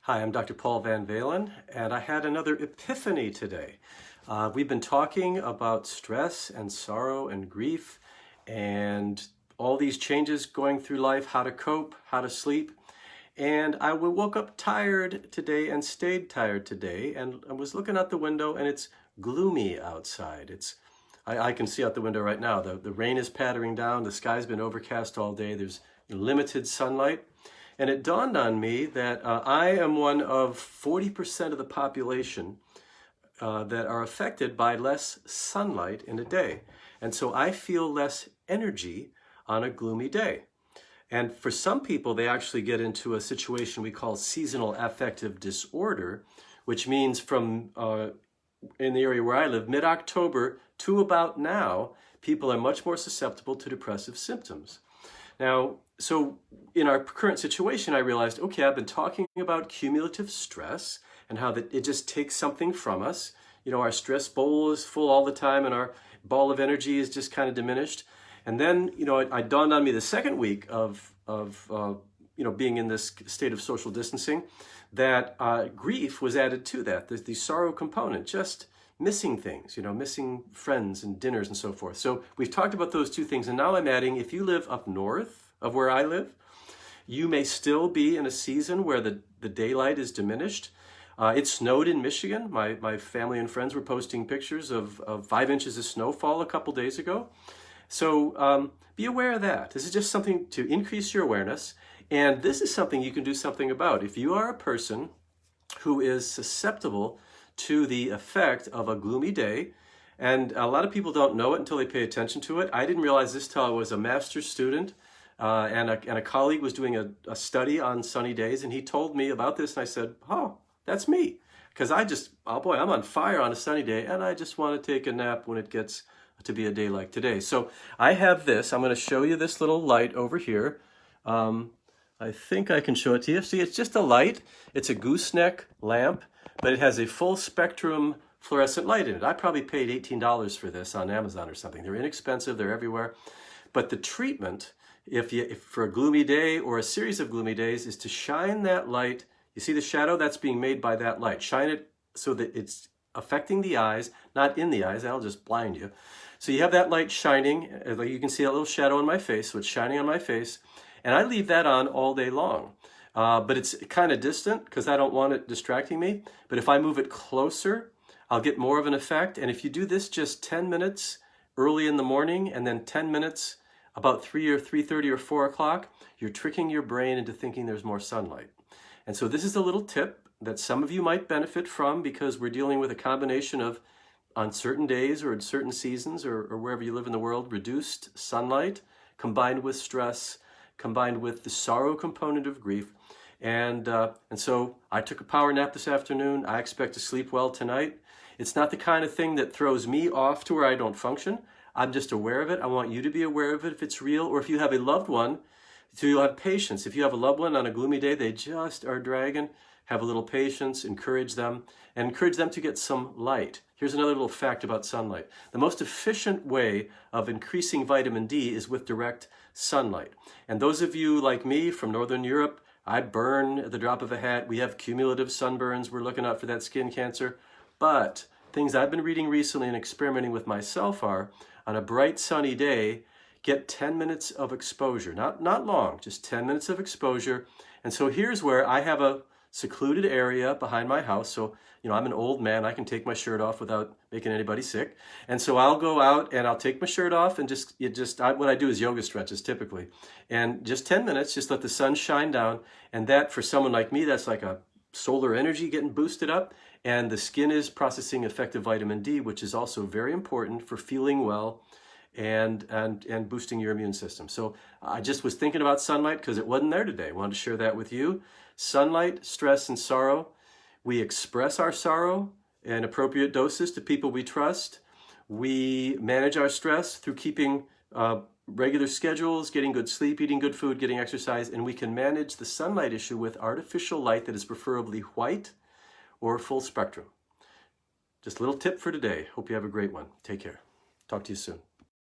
Hi, I'm Dr. Paul Van Valen, and I had another epiphany today. We've been talking about stress and sorrow and grief and all these changes going through life, how to cope, how to sleep. And I woke up tired today and stayed tired today, and I was looking out the window and it's gloomy outside. I can see out the window right now. The rain is pattering down, the sky's been overcast all day, there's limited sunlight. And it dawned on me that I am one of 40% of the population that are affected by less sunlight in a day. And so I feel less energy on a gloomy day. And for some people, they actually get into a situation we call seasonal affective disorder, which means from in the area where I live, mid-October to about now, people are much more susceptible to depressive symptoms. Now, so in our current situation, I realized, okay, I've been talking about cumulative stress and how that it just takes something from us. You know, our stress bowl is full all the time and our ball of energy is just kind of diminished. And then, you know, it dawned on me the second week of being in this state of social distancing that grief was added to that. There's the sorrow component, just missing things, you know, missing friends and dinners and so forth. So we've talked about those two things. And now I'm adding, if you live up north of where I live, you may still be in a season where the daylight is diminished. It snowed in Michigan. My family and friends were posting pictures of 5 inches of snowfall a couple days ago. So be aware of that. This is just something to increase your awareness. And this is something you can do something about. If you are a person who is susceptible to the effect of a gloomy day, and a lot of people don't know it until they pay attention to it. I didn't realize this till I was a master's student, and a colleague was doing a study on sunny days, and he told me about this, and I said, oh, that's me. Because oh boy, I'm on fire on a sunny day, and I just want to take a nap when it gets to be a day like today. So I have this. I'm going to show you this little light over here. I think I can show it to you. See, it's just a light. It's a gooseneck lamp, but it has a full spectrum fluorescent light in it. I probably paid $18 for this on Amazon or something. They're inexpensive, they're everywhere. But the treatment, if for a gloomy day or a series of gloomy days, is to shine that light. You see the shadow that's being made by that light. Shine it so that it's affecting the eyes, not in the eyes, that'll just blind you. So you have that light shining, like you can see a little shadow on my face, so it's shining on my face, and I leave that on all day long. But it's kind of distant because I don't want it distracting me. But if I move it closer, I'll get more of an effect. And if you do this just 10 minutes early in the morning and then 10 minutes about 3 or 3:30 or 4 o'clock, you're tricking your brain into thinking there's more sunlight. And so this is a little tip that some of you might benefit from because we're dealing with a combination of, on certain days or in certain seasons or wherever you live in the world, reduced sunlight combined with stress, combined with the sorrow component of grief. And so I took a power nap this afternoon. I expect to sleep well tonight. It's not the kind of thing that throws me off to where I don't function. I'm just aware of it. I want you to be aware of it if it's real, or if you have a loved one, to have patience. If you have a loved one on a gloomy day, they just are dragging, have a little patience, encourage them, and encourage them to get some light. Here's another little fact about sunlight. The most efficient way of increasing vitamin D is with direct sunlight. And those of you like me from Northern Europe, I burn at the drop of a hat. We have cumulative sunburns. We're looking out for that skin cancer. But things I've been reading recently and experimenting with myself are, on a bright sunny day, get 10 minutes of exposure. Not long, just 10 minutes of exposure. And so here's where I have a secluded area behind my house. So, you know, I'm an old man. I can take my shirt off without making anybody sick. And so I'll go out and I'll take my shirt off and what I do is yoga stretches typically. And just 10 minutes, just let the sun shine down. And that, for someone like me, that's like a solar energy getting boosted up. And the skin is processing effective vitamin D, which is also very important for feeling well and boosting your immune system. So I just was thinking about sunlight because it wasn't there today. I wanted to share that with you. Sunlight, stress, and sorrow. We express our sorrow in appropriate doses to people we trust. We manage our stress through keeping regular schedules, getting good sleep, eating good food, getting exercise, and we can manage the sunlight issue with artificial light that is preferably white or full spectrum. Just a little tip for today. Hope you have a great one. Take care. Talk to you soon.